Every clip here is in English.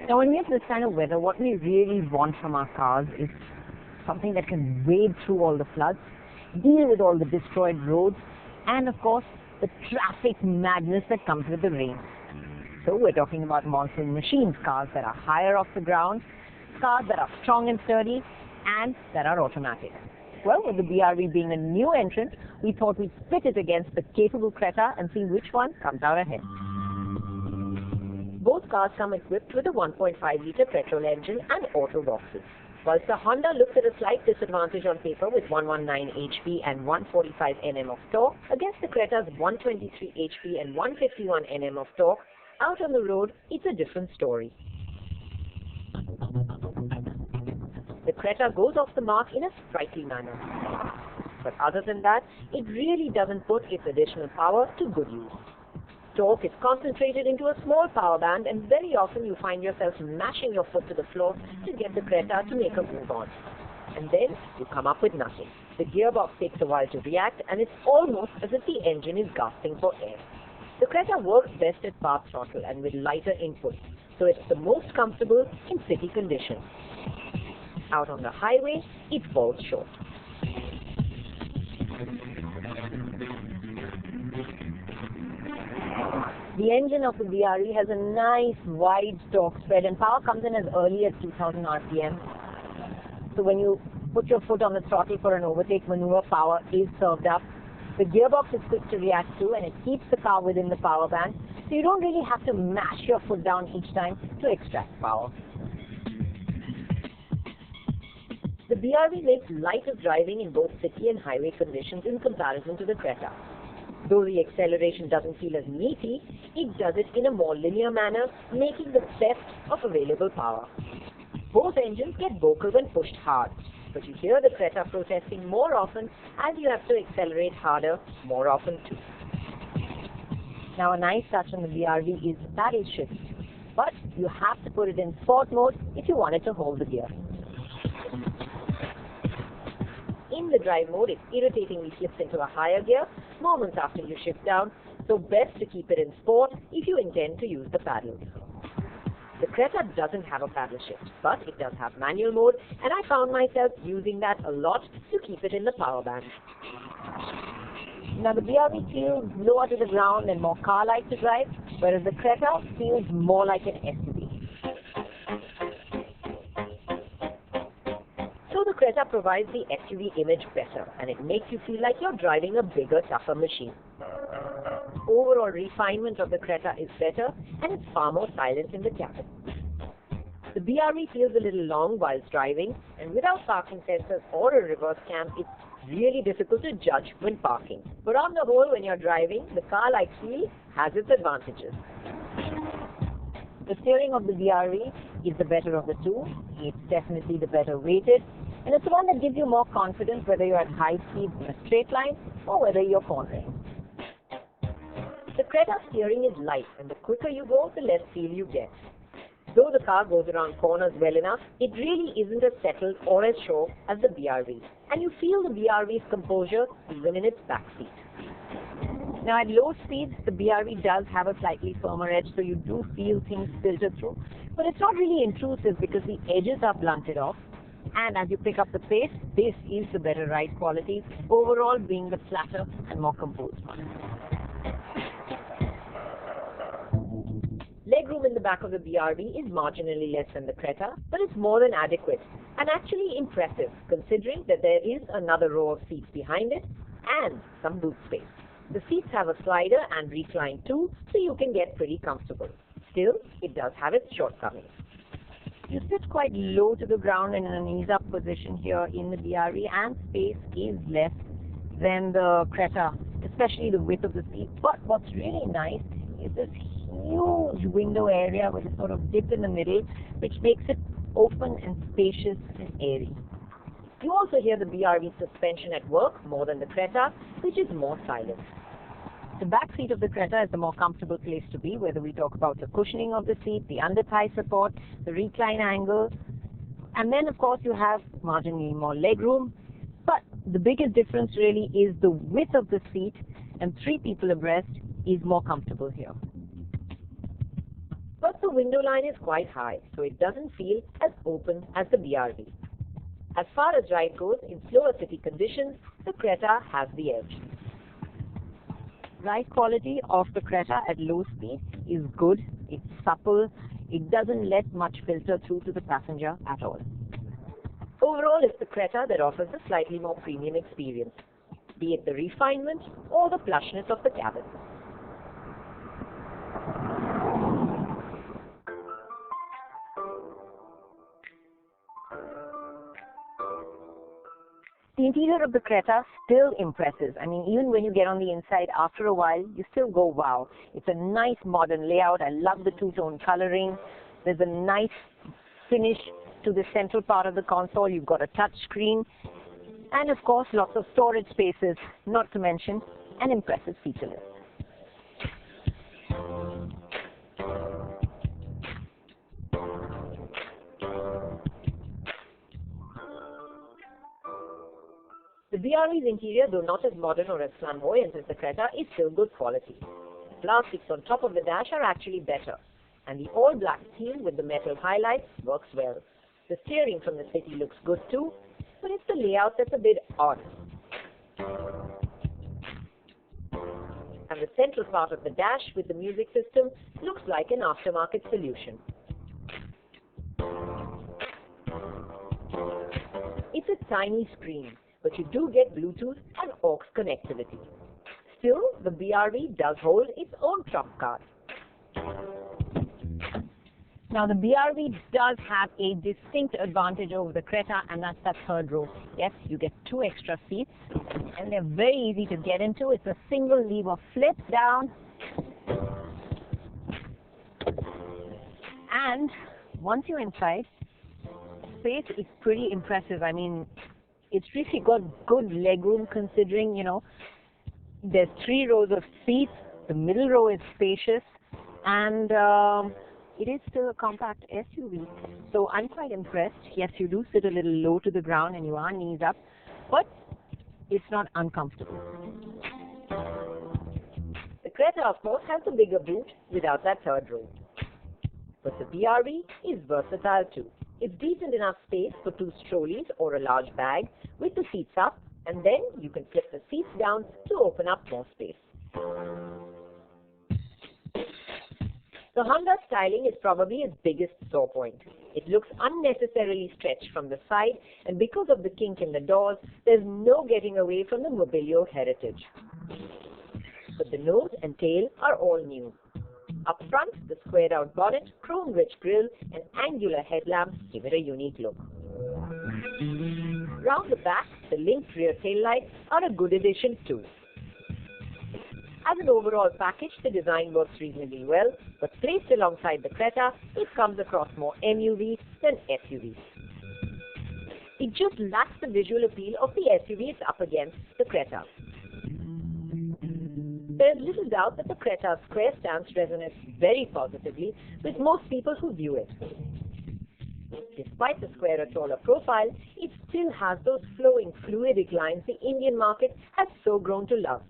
Now, when we have this kind of weather, what we really want from our cars is something that can wade through all the floods, deal with all the destroyed roads, and of course, the traffic madness that comes with the rain. So we're talking about monsoon machines, cars that are higher off the ground, cars that are strong and sturdy, and that are automatic. Well, with the BRV being a new entrant, we thought we'd pit it against the capable Creta and see which one comes out ahead. Both cars come equipped with a 1.5-litre petrol engine and auto boxes. Whilst the Honda looks at a slight disadvantage on paper with 119 HP and 145 Nm of torque against the Creta's 123 HP and 151 Nm of torque, out on the road, it's a different story. The Creta goes off the mark in a sprightly manner. But other than that, it really doesn't put its additional power to good use. Torque is concentrated into a small power band, and very often you find yourself mashing your foot to the floor to get the Creta to make a move on. And then you come up with nothing. The gearbox takes a while to react, and it's almost as if the engine is gasping for air. The Creta works best at path throttle and with lighter input, so it's the most comfortable in city conditions. Out on the highway, it falls short. The engine of the BRV has a nice wide torque spread, and power comes in as early as 2000 RPM. So when you put your foot on the throttle for an overtake maneuver, power is served up. The gearbox is quick to react to, and it keeps the car within the power band, so you don't really have to mash your foot down each time to extract power. The BRV makes light of driving in both city and highway conditions in comparison to the Creta. Though the acceleration doesn't feel as meaty, it does it in a more linear manner, making the best of available power. Both engines get vocal when pushed hard, but you hear the Creta protesting more often as you have to accelerate harder more often too. Now, a nice touch on the BRV is the paddle shift, but you have to put it in sport mode if you want it to hold the gear. In the drive mode, it irritatingly slips into a higher gear moments after you shift down, so best to keep it in sport if you intend to use the paddles. The Creta doesn't have a paddle shift, but it does have manual mode, and I found myself using that a lot to keep it in the power band. Now, the BRV feels lower to the ground and more car-like to drive, whereas the Creta feels more like an SUV. So the Creta provides the SUV image better, and it makes you feel like you're driving a bigger, tougher machine. Overall refinement of the Creta is better, and it's far more silent in the cabin. The BRV feels a little long whilst driving, and without parking sensors or a reverse cam, it's really difficult to judge when parking. But on the whole, when you're driving, the car-like feel has its advantages. The steering of the BRV is the better of the two. It's definitely the better weighted, and it's the one that gives you more confidence whether you're at high speed in a straight line or whether you're cornering. The Creta steering is light, and the quicker you go, the less feel you get. Though the car goes around corners well enough, it really isn't as settled or as sure as the BRV, and you feel the BRV's composure even in its backseat. Now, at low speeds, the BRV does have a slightly firmer edge, so you do feel things filter through, but it's not really intrusive because the edges are blunted off, and as you pick up the pace, this is the better ride quality, overall being the flatter and more composed one. Legroom in the back of the BRV is marginally less than the Creta, but it's more than adequate, and actually impressive considering that there is another row of seats behind it and some boot space. The seats have a slider and recline too, so you can get pretty comfortable. Still, it does have its shortcomings. You sit quite low to the ground in an ease-up position here in the BRV, and space is less than the Creta, especially the width of the seat. But what's really nice is this huge window area with a sort of dip in the middle, which makes it open and spacious and airy. You also hear the BRV suspension at work more than the Creta, which is more silent. The back seat of the Creta is the more comfortable place to be, whether we talk about the cushioning of the seat, the under-thigh support, the recline angle, and then of course you have marginally more legroom. But the biggest difference really is the width of the seat, and 3 people abreast is more comfortable here. But the window line is quite high, so it doesn't feel as open as the BRV. As far as ride goes, in slower city conditions, the Creta has the edge. Ride quality of the Creta at low speed is good, it's supple, it doesn't let much filter through to the passenger at all. Overall, it's the Creta that offers a slightly more premium experience, be it the refinement or the plushness of the cabin. The interior of the Creta still impresses. I mean, even when you get on the inside, after a while, you still go, wow. It's a nice modern layout. I love the two-tone coloring. There's a nice finish to the central part of the console. You've got a touch screen. And of course, lots of storage spaces, not to mention an impressive feature list. The BRV's interior, though not as modern or as flamboyant as the Creta, is still good quality. The plastics on top of the dash are actually better, and the all-black steel with the metal highlights works well. The steering from the city looks good too, but it's the layout that's a bit odd. And the central part of the dash with the music system looks like an aftermarket solution. It's a tiny screen, but you do get Bluetooth and aux connectivity. Still, the BRV does hold its own trump card. Now, the BRV does have a distinct advantage over the Creta, and that's that third row. Yes, you get 2 extra seats, and they're very easy to get into. It's a single lever flip down. And once you're inside, space is pretty impressive. I mean, it's really got good legroom considering, you know, there's 3 rows of seats, the middle row is spacious, and it is still a compact SUV. So I'm quite impressed. Yes, you do sit a little low to the ground and you are knees up, but it's not uncomfortable. The Creta, of course, has the bigger boot without that third row. But the BRV is versatile too. It's decent enough space for 2 trolleys or a large bag with the seats up, and then you can flip the seats down to open up more space. The Honda styling is probably its biggest sore point. It looks unnecessarily stretched from the side, and because of the kink in the doors, there's no getting away from the Mobilio heritage. But the nose and tail are all new. Up front, the squared-out bonnet, chrome-rich grille, and angular headlamps give it a unique look. Round the back, the linked rear taillights are a good addition too. As an overall package, the design works reasonably well, but placed alongside the Creta, it comes across more MUV than SUV. It just lacks the visual appeal of the SUV it's up against, the Creta. There is little doubt that the Creta's square stance resonates very positively with most people who view it. Despite the squarer, taller profile, it still has those flowing, fluidic lines the Indian market has so grown to love.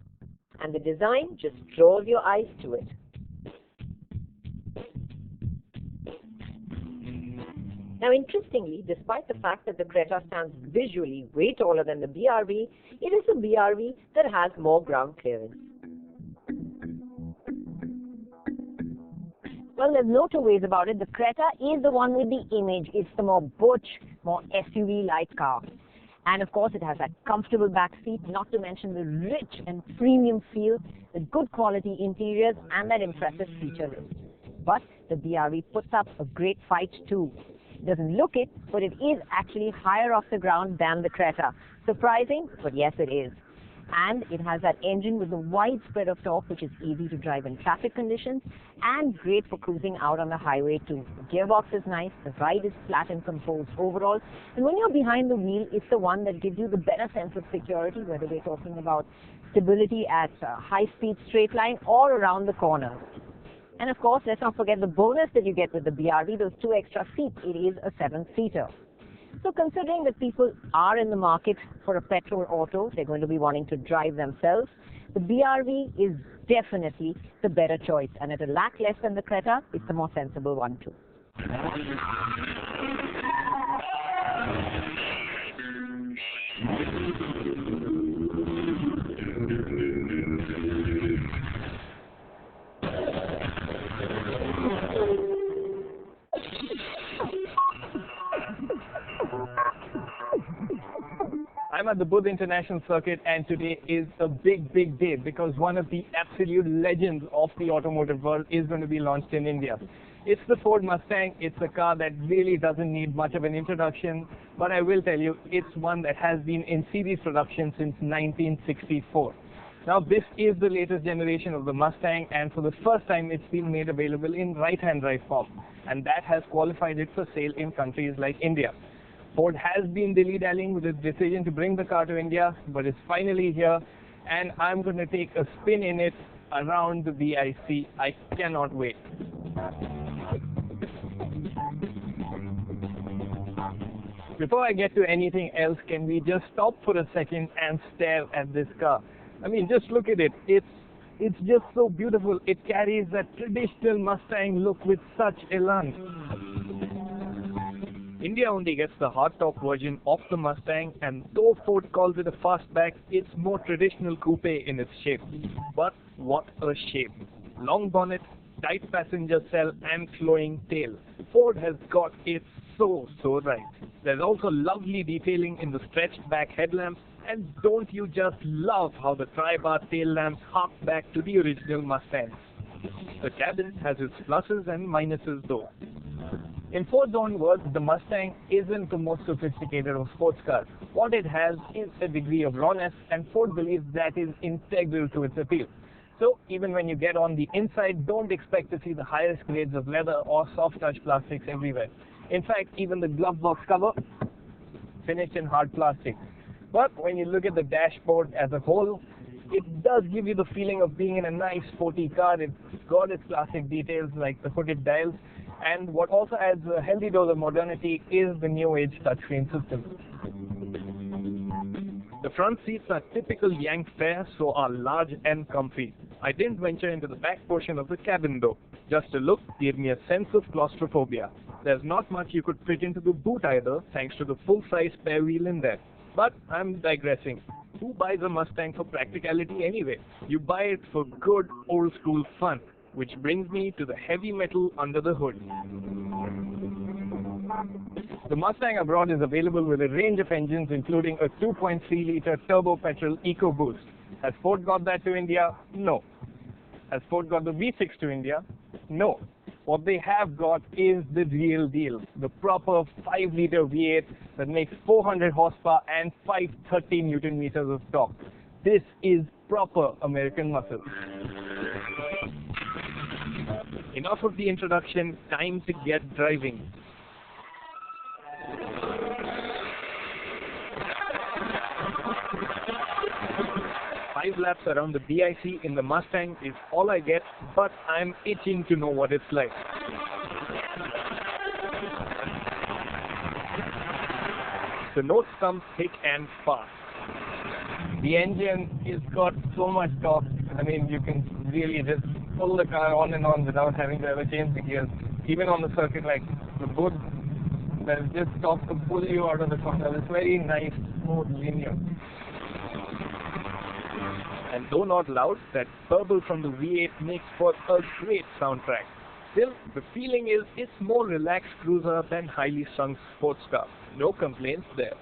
And the design just draws your eyes to it. Now, interestingly, despite the fact that the Creta stands visually way taller than the BRV, it is the BRV that has more ground clearance. Well, there's no two ways about it. The Creta is the one with the image. It's the more butch, more SUV-like car. And of course, it has that comfortable back seat, not to mention the rich and premium feel, the good quality interiors, and that impressive feature list. But the BRV puts up a great fight too. It doesn't look it, but it is actually higher off the ground than the Creta. Surprising, but yes, it is. And it has that engine with a wide spread of torque, which is easy to drive in traffic conditions and great for cruising out on the highway too. The gearbox is nice, the ride is flat and composed overall, and when you're behind the wheel, it's the one that gives you the better sense of security, whether we're talking about stability at high-speed straight line or around the corners. And of course, let's not forget the bonus that you get with the BRV, those 2 extra seats. It is a 7-seater. So considering that people are in the market for a petrol auto, they're going to be wanting to drive themselves, the BRV is definitely the better choice. And at a lakh less than the Creta, it's the more sensible one too. I'm at the Buddh International Circuit, and today is a big day because one of the absolute legends of the automotive world is going to be launched in India. It's the Ford Mustang. It's a car that really doesn't need much of an introduction, but I will tell you, it's one that has been in series production since 1964. Now, this is the latest generation of the Mustang, and for the first time it's been made available in right-hand drive form, and that has qualified it for sale in countries like India. Ford has been dilly-dallying with its decision to bring the car to India, but it's finally here, and I'm going to take a spin in it around the VIC. I cannot wait. Before I get to anything else, can we just stop for a second and stare at this car? I mean, just look at it. It's just so beautiful. It carries that traditional Mustang look with such elan. India only gets the hardtop version of the Mustang, and though Ford calls it a fastback, it's more traditional coupe in its shape. But what a shape! Long bonnet, tight passenger cell and flowing tail. Ford has got it so right. There's also lovely detailing in the stretched back headlamps, and don't you just love how the tri-bar tail lamps hark back to the original Mustangs. The cabin has its pluses and minuses though. In Ford's own words, the Mustang isn't the most sophisticated of sports cars. What it has is a degree of rawness, and Ford believes that is integral to its appeal. So even when you get on the inside, don't expect to see the highest grades of leather or soft touch plastics everywhere. In fact, even the glove box cover, finished in hard plastic. But when you look at the dashboard as a whole, it does give you the feeling of being in a nice sporty car. It's got its classic details like the hooded dials, and what also adds a healthy dose of modernity is the new age touchscreen system. The front seats are typical Yank fare, so are large and comfy. I didn't venture into the back portion of the cabin though. Just a look gave me a sense of claustrophobia. There's not much you could fit into the boot either, thanks to the full-size spare wheel in there. But I'm digressing. Who buys a Mustang for practicality anyway? You buy it for good old-school fun, which brings me to the heavy metal under the hood. The Mustang abroad is available with a range of engines, including a 2.3-liter turbo petrol EcoBoost. Has Ford got that to India? No. Has Ford got the V6 to India? No. What they have got is the real deal, the proper 5-liter V8 that makes 400 horsepower and 530 Newton meters of torque. This is proper American muscle. Enough of the introduction, time to get driving. Five laps around the BIC in the Mustang is all I get, but I'm itching to know what it's like. The notes come thick and fast. The engine has got so much torque. I mean, you can really just pull the car on and on without having to ever change the gears. Even on the circuit like the Buddh, there's just torque to pull you out of the corner. It's very nice, smooth, linear. And though not loud, that burble from the V8 makes for a great soundtrack. Still, the feeling is it's more relaxed cruiser than highly strung sports car. No complaints there.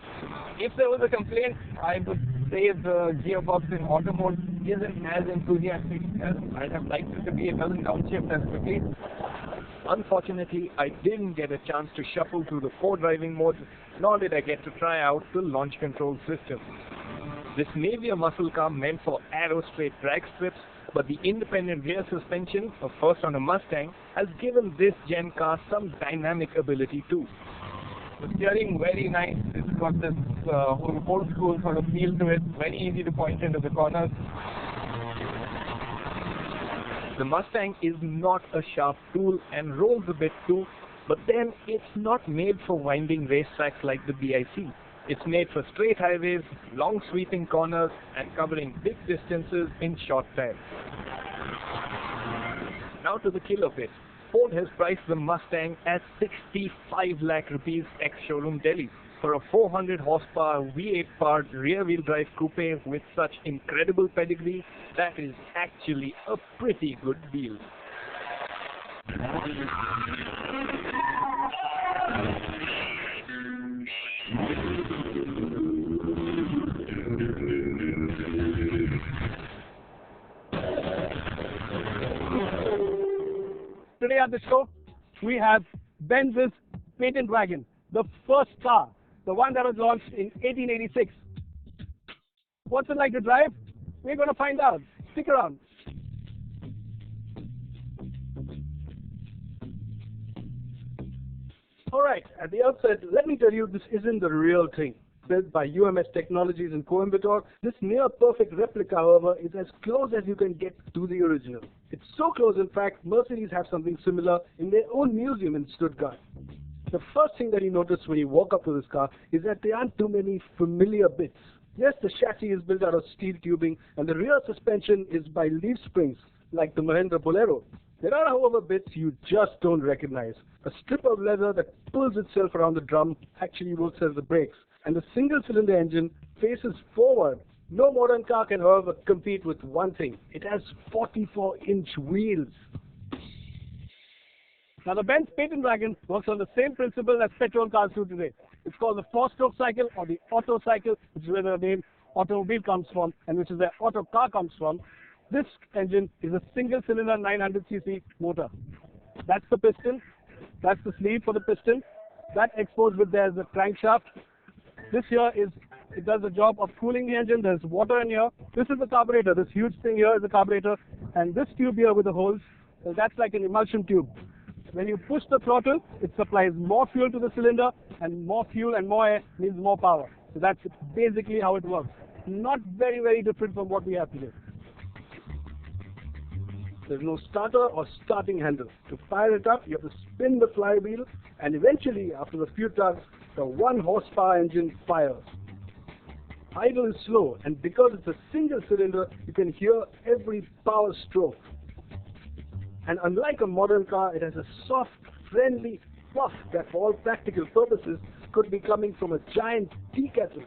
If there was a complaint, I would say the gearbox in auto mode isn't as enthusiastic as I'd have liked it to be. It doesn't downshift as quickly. Unfortunately, I didn't get a chance to shuffle through the 4 driving modes, nor did I get to try out the launch control system. This may be a muscle car meant for arrow straight drag strips, but the independent rear suspension, a first on a Mustang, has given this gen car some dynamic ability too. The steering very nice, it's got this whole old school sort of feel to it, very easy to point into the corners. The Mustang is not a sharp tool and rolls a bit too, but then it's not made for winding racetracks like the BIC. It's made for straight highways, long sweeping corners, and covering big distances in short time. Now to the killer bit. Ford has priced the Mustang at 65 lakh rupees ex-showroom Delhi for a 400 horsepower V8 powered rear-wheel drive coupe with such incredible pedigree. That is actually a pretty good deal. Today at the show, we have Benz's patent wagon, the first car, the one that was launched in 1886. What's it like to drive? We're going to find out. Stick around. Alright, at the outset, let me tell you this isn't the real thing. Built by UMS Technologies in Coimbatore, this near-perfect replica, however, is as close as you can get to the original. It's so close, in fact, Mercedes have something similar in their own museum in Stuttgart. The first thing that you notice when you walk up to this car is that there aren't too many familiar bits. Yes, the chassis is built out of steel tubing, and the rear suspension is by leaf springs, like the Mahindra Bolero. There are, however, bits you just don't recognize. A strip of leather that pulls itself around the drum actually works as the brakes, and the single-cylinder engine faces forward. No modern car can, however, compete with one thing. It has 44-inch wheels. Now, the Benz patent wagon works on the same principle as petrol cars do today. It's called the four-stroke cycle or the auto cycle, which is where the name automobile comes from and which is where Autocar comes from. This engine is a single-cylinder 900cc motor. That's the piston. That's the sleeve for the piston. That exposed bit there is the crankshaft. This here it does the job of cooling the engine. There's water in here. This is the carburetor. This huge thing here is the carburetor. And this tube here with the holes, that's like an emulsion tube. When you push the throttle, it supplies more fuel to the cylinder, and more fuel and more air means more power. So that's basically how it works. Not very, very different from what we have today. There's no starter or starting handle. To fire it up, you have to spin the flywheel, and eventually, after a few tugs, the 1 horsepower engine fires. Idle is slow, and because it's a single cylinder, you can hear every power stroke. And unlike a modern car, it has a soft, friendly puff that for all practical purposes could be coming from a giant tea kettle.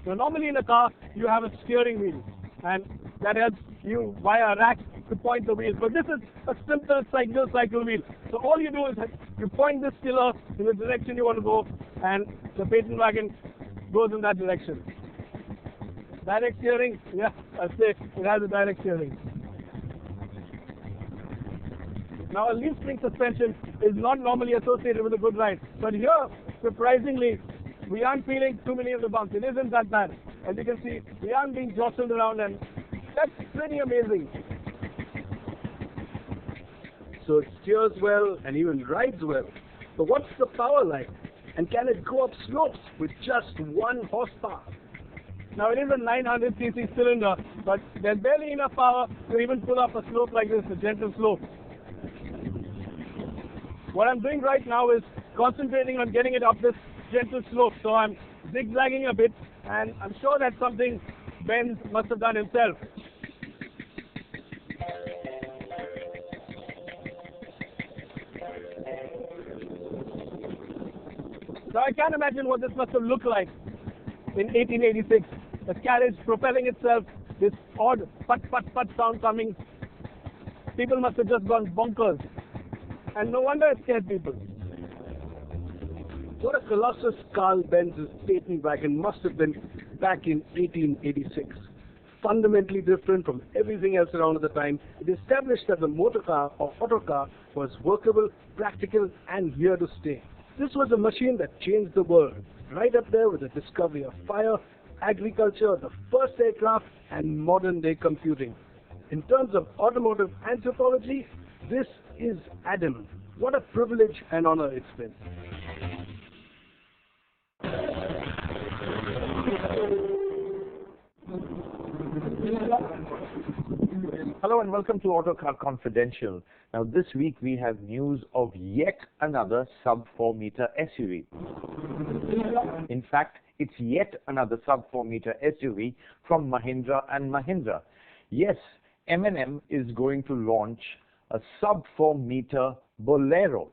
So normally in a car, you have a steering wheel, and that helps you via a rack to point the wheel. But this is a simple cycle wheel. So all you do is you point this tiller in the direction you want to go, and the patent wagon goes in that direction. Direct steering, yeah, I'll say it has a direct steering. Now a leaf spring suspension is not normally associated with a good ride, but here, surprisingly, we aren't feeling too many of the bumps. It isn't that bad. As you can see, we aren't being jostled around, and that's pretty amazing. So it steers well and even rides well. But what's the power like? And can it go up slopes with just 1 horsepower? Now it is a 900cc cylinder, but there's barely enough power to even pull up a slope like this, a gentle slope. What I'm doing right now is concentrating on getting it up this gentle slope. So I'm zigzagging a bit, and I'm sure that's something Benz must have done himself. So I can't imagine what this must have looked like in 1886. The carriage propelling itself, this odd put sound coming. People must have just gone bonkers. And no wonder it scared people. What a colossus Carl Benz's patent wagon must have been back in 1886. Fundamentally different from everything else around at the time, it established that the motor car or autocar was workable, practical, and here to stay. This was a machine that changed the world, right up there with the discovery of fire, agriculture, the first aircraft, and modern-day computing. In terms of automotive anthropology, this is Adam. What a privilege and honor it's been. Hello and welcome to Autocar Confidential. Now this week we have news of yet another sub 4 meter SUV. In fact, it's yet another sub 4 meter SUV from Mahindra and Mahindra. Yes, M&M is going to launch a sub 4 meter Bolero.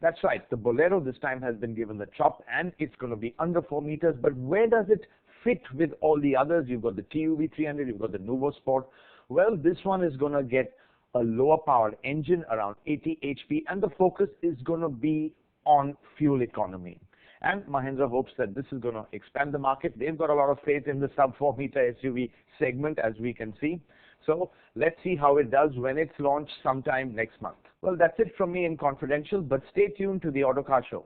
That's right, the Bolero this time has been given the chop and it's going to be under 4 meters, but where does it fit with all the others? You've got the TUV 300, you've got the Nuvo Sport. Well, this one is going to get a lower powered engine, around 80 HP, and the focus is going to be on fuel economy. And Mahindra hopes that this is going to expand the market. They've got a lot of faith in the sub 4 meter SUV segment, as we can see. So let's see how it does when it's launched sometime next month. Well, that's it from me in Confidential, but stay tuned to the Autocar Show.